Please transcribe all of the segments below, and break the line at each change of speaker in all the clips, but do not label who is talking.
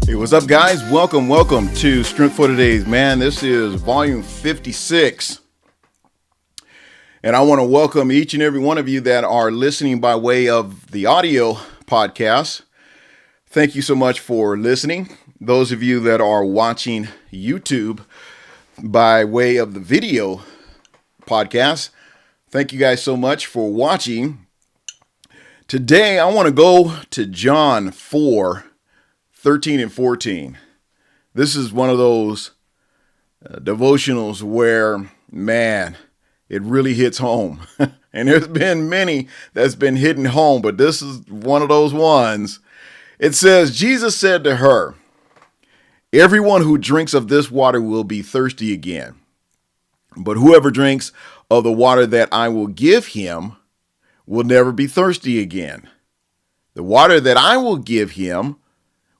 Hey, what's up, guys? Welcome to Strength for Today's Man. This is volume 56. And I want to welcome each and every one of you that are listening by way of the audio podcast. Thank you so much for listening. Those of you that are watching YouTube by way of the video podcast, thank you guys so much for watching. Today, I want to go to John 4:13 and 14. This is one of those devotionals where, man, it really hits home. And there's been many that's been hitting home, but this is one of those ones. It says, Jesus said to her, "Everyone who drinks of this water will be thirsty again. But whoever drinks of the water that I will give him will never be thirsty again. The water that I will give him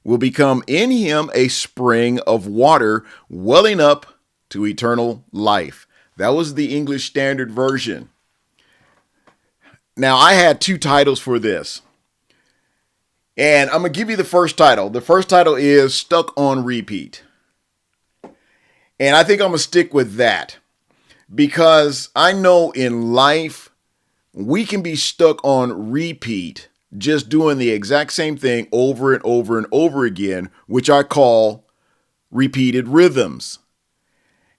will become in him a spring of water welling up to eternal life." That was the English Standard Version. Now, I had two titles for this. And I'm going to give you the first title. The first title is Stuck on Repeat. And I think I'm going to stick with that. Because I know in life, we can be stuck on repeat, just doing the exact same thing over and over and over again, which I call repeated rhythms.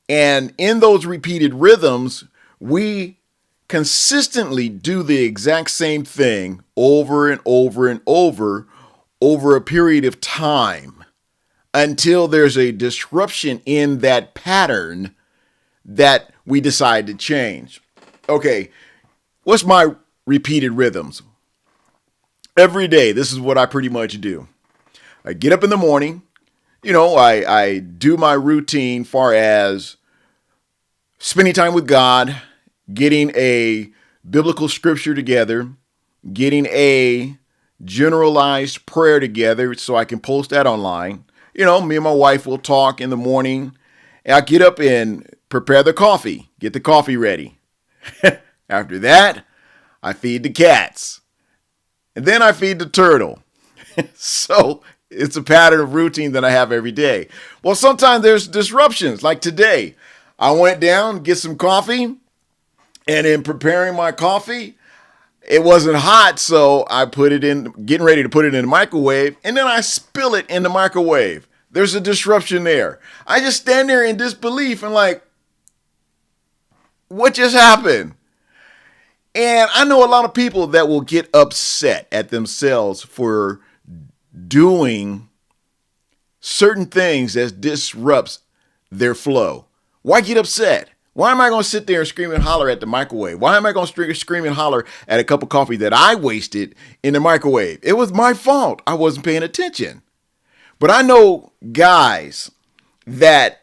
And in those repeated rhythms, we consistently do the exact same thing over and over and over a period of time until there's a disruption in that pattern that we decide to change. Okay, what's my repeated rhythms? Every day, this is what I pretty much do. I get up in the morning. I do my routine far as spending time with God, getting a biblical scripture together, getting a generalized prayer together so I can post that online. Me and my wife will talk in the morning. And I get up and prepare the coffee, get the coffee ready. After that, I feed the cats. And then I feed the turtle. So it's a pattern of routine that I have every day. Well, sometimes there's disruptions. Like today, I went down, get some coffee. And in preparing my coffee, it wasn't hot. So I put it in, getting ready to put it in the microwave. And then I spill it in the microwave. There's a disruption there. I just stand there in disbelief and like, what just happened? And I know a lot of people that will get upset at themselves for doing certain things that disrupts their flow. Why get upset? Why am I going to sit there and scream and holler at the microwave? Why am I going to scream and holler at a cup of coffee that I wasted in the microwave? It was my fault. I wasn't paying attention. But I know guys that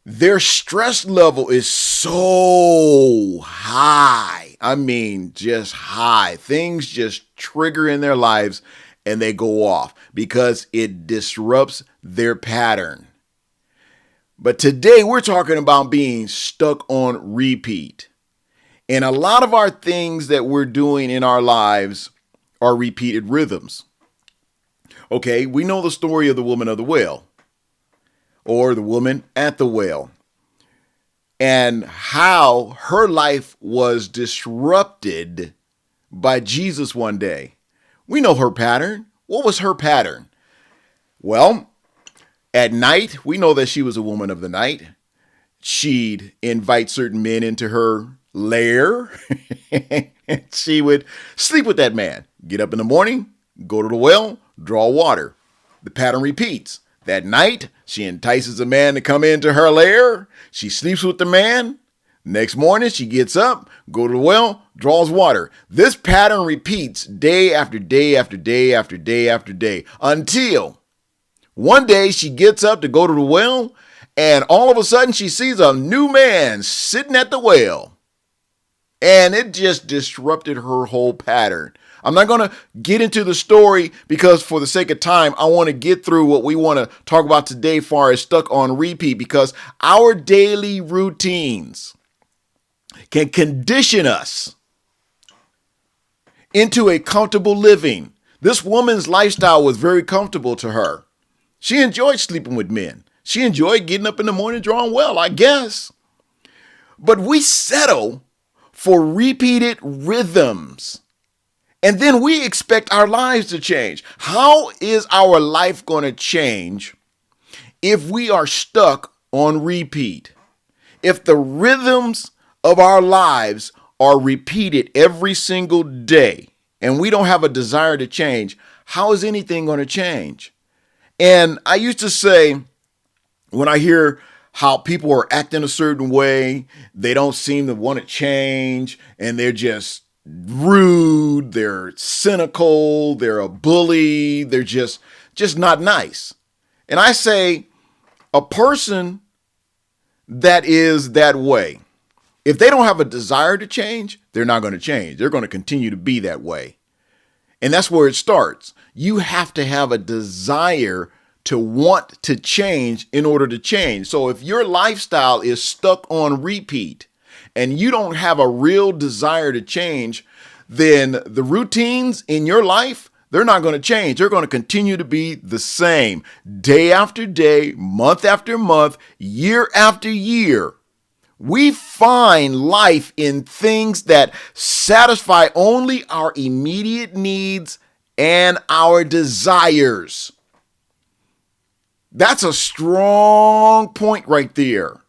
their stress level is so high. I mean, just high. Things just trigger in their lives and they go off because it disrupts their pattern. But today we're talking about being stuck on repeat. And a lot of our things that we're doing in our lives are repeated rhythms. Okay, we know the story of the woman of the well, or the woman at the well, and how her life was disrupted by Jesus one day. We know her pattern. What was her pattern? Well, at night, we know that she was a woman of the night. She'd invite certain men into her lair, and she would sleep with that man. Get up in the morning, go to the well, draw water. The pattern repeats. That night, she entices a man to come into her lair. She sleeps with the man. Next morning, she gets up, go to the well, draws water. This pattern repeats day after day after day after day after day until one day she gets up to go to the well, and all of a sudden she sees a new man sitting at the well. And it just disrupted her whole pattern. I'm not going to get into the story because for the sake of time, I want to get through what we want to talk about today as far as stuck on repeat, because our daily routines can condition us into a comfortable living. This woman's lifestyle was very comfortable to her. She enjoyed sleeping with men. She enjoyed getting up in the morning drawing well, I guess. But we settle for repeated rhythms. And then we expect our lives to change. How is our life going to change if we are stuck on repeat? If the rhythms of our lives are repeated every single day and we don't have a desire to change, how is anything going to change? And I used to say, when I hear how people are acting a certain way, they don't seem to want to change, and they're just rude, they're cynical, they're a bully, they're just not nice. And I say, a person that is that way, if they don't have a desire to change, they're not going to change. They're going to continue to be that way. And that's where it starts. You have to have a desire to want to change in order to change. So if your lifestyle is stuck on repeat and you don't have a real desire to change, then the routines in your life, they're not going to change. They're going to continue to be the same day after day, month after month, year after year. We find life in things that satisfy only our immediate needs and our desires. That's a strong point right there.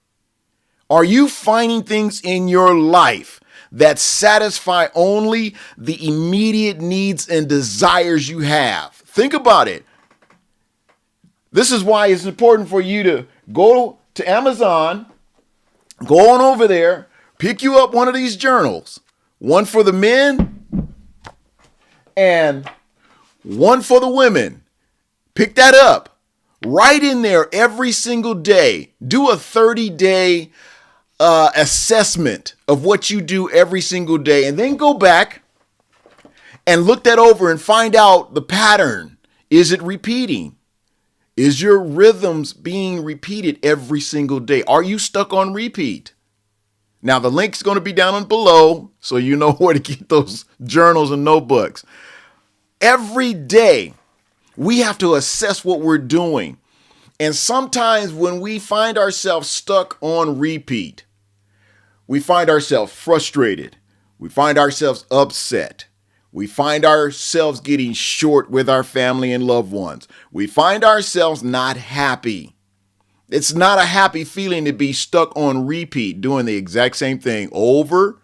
Are you finding things in your life that satisfy only the immediate needs and desires you have? Think about it. This is why it's important for you to go to Amazon, go on over there, pick you up one of these journals, one for the men and one for the women. Pick that up. Write in there every single day. Do a 30-day assessment of what you do every single day, and then go back and look that over and find out the pattern. Is it repeating? Is your rhythms being repeated every single day? Are you stuck on repeat? Now, the link's going to be down below, so you know where to get those journals and notebooks. Every day, we have to assess what we're doing. And sometimes when we find ourselves stuck on repeat, we find ourselves frustrated. We find ourselves upset. We find ourselves getting short with our family and loved ones. We find ourselves not happy. It's not a happy feeling to be stuck on repeat, doing the exact same thing over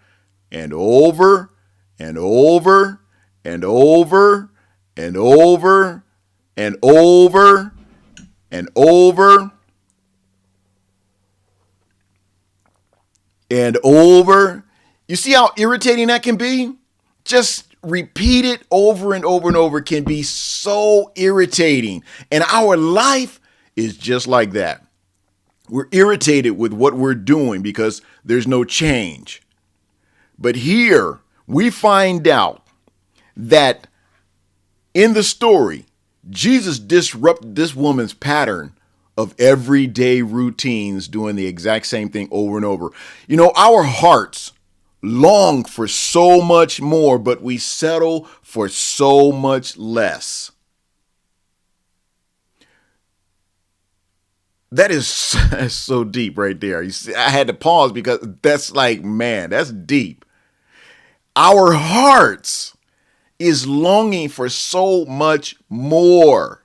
and over and over and over and over and over and over and over. You see how irritating that can be? Just repeat it over and over and over can be so irritating. And our life is just like that. We're irritated with what we're doing because there's no change. But here we find out that in the story, Jesus disrupted this woman's pattern of everyday routines, doing the exact same thing over and over. You know, our hearts long for so much more, but we settle for so much less. That is that's so deep right there. You see, I had to pause because that's like, man, that's deep. Our hearts is longing for so much more.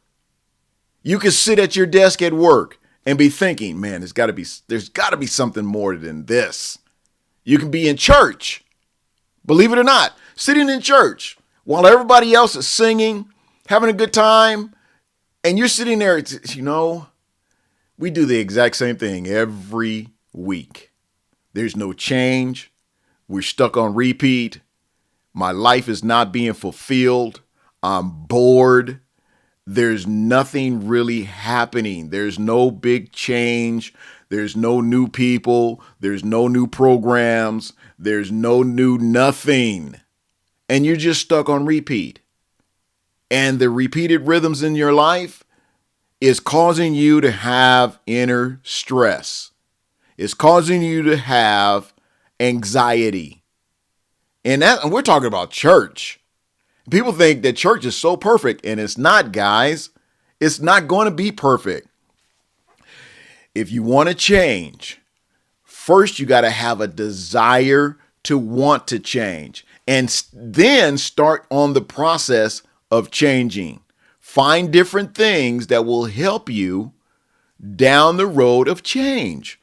You can sit at your desk at work and be thinking, man, there's got to be something more than this. You can be in church, believe it or not, sitting in church while everybody else is singing, having a good time, and you're sitting there, you know, we do the exact same thing every week. There's no change. We're stuck on repeat. My life is not being fulfilled. I'm bored. There's nothing really happening. There's no big change. There's no new people. There's no new programs. There's no new nothing. And you're just stuck on repeat. And the repeated rhythms in your life is causing you to have inner stress. It's causing you to have anxiety. And we're talking about church. People think that church is so perfect, and it's not, guys. It's not going to be perfect. If you want to change, first you got to have a desire to want to change, and then start on the process of changing. Find different things that will help you down the road of change.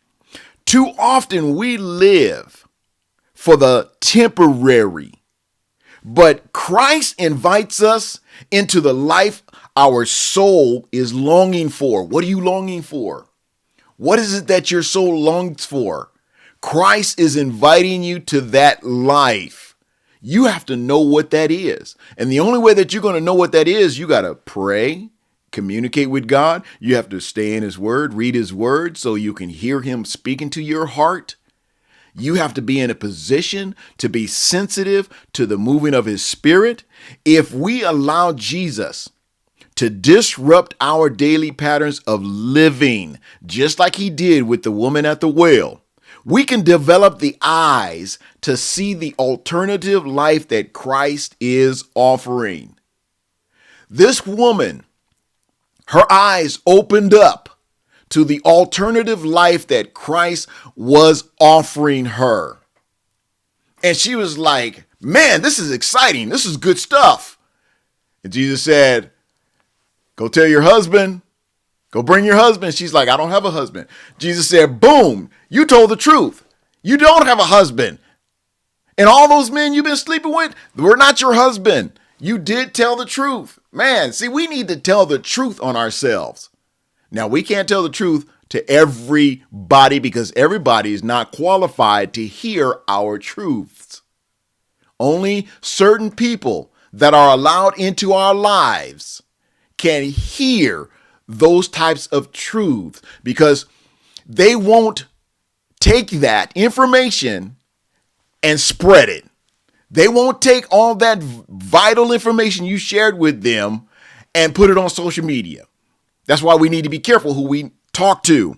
Too often we live for the temporary, but Christ invites us into the life our soul is longing for. What are you longing for? What is it that your soul longs for? Christ is inviting you to that life. You have to know what that is. And the only way that you're going to know what that is, you got to pray, communicate with God. You have to stay in his word, read his word so you can hear him speaking to your heart. You have to be in a position to be sensitive to the moving of his spirit. If we allow Jesus to disrupt our daily patterns of living, just like he did with the woman at the well, we can develop the eyes to see the alternative life that Christ is offering. This woman, her eyes opened up to the alternative life that Christ was offering her. And she was like, man, this is exciting. This is good stuff. And Jesus said, go tell your husband. Go bring your husband. She's like, I don't have a husband. Jesus said, boom, you told the truth. You don't have a husband. And all those men you've been sleeping with were not your husband. You did tell the truth. Man, see, we need to tell the truth on ourselves. Now, we can't tell the truth to everybody because everybody is not qualified to hear our truths. Only certain people that are allowed into our lives can hear those types of truths because they won't take that information and spread it. They won't take all that vital information you shared with them and put it on social media. That's why we need to be careful who we talk to.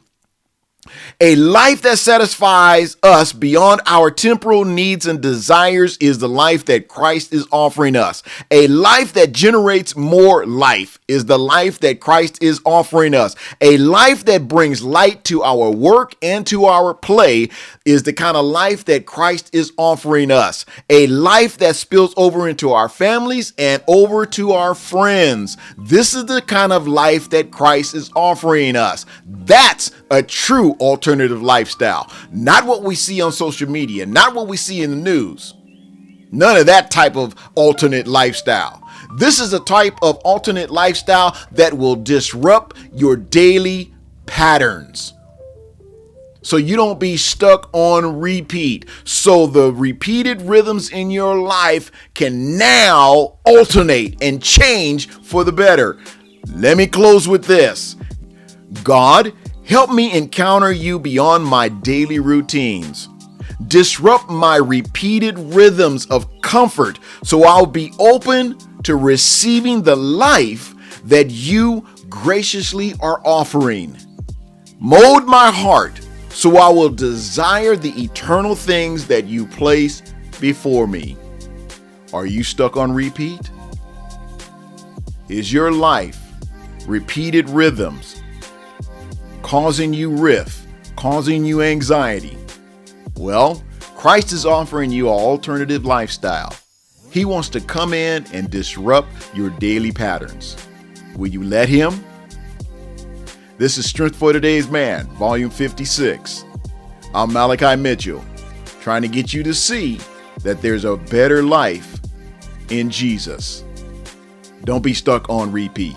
A life that satisfies us beyond our temporal needs and desires is the life that Christ is offering us. A life that generates more life is the life that Christ is offering us. A life that brings light to our work and to our play is the kind of life that Christ is offering us. A life that spills over into our families and over to our friends. This is the kind of life that Christ is offering us. That's a true alternative lifestyle. Not what we see on social media, not what we see in the news. None of that type of alternate lifestyle. This is a type of alternate lifestyle that will disrupt your daily patterns, so you don't be stuck on repeat. So the repeated rhythms in your life can now alternate and change for the better. Let me close with this. God, help me encounter you beyond my daily routines. Disrupt my repeated rhythms of comfort so I'll be open to receiving the life that you graciously are offering. Mold my heart so I will desire the eternal things that you place before me. Are you stuck on repeat? Is your life repeated rhythms causing you rift, causing you anxiety? Well, Christ is offering you an alternative lifestyle. He wants to come in and disrupt your daily patterns. Will you let him? This is Strength for Today's Man, Volume 56. I'm Malachi Mitchell, trying to get you to see that there's a better life in Jesus. Don't be stuck on repeat.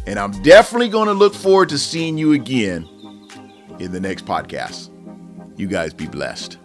And I'm definitely going to look forward to seeing you again in the next podcast. You guys be blessed.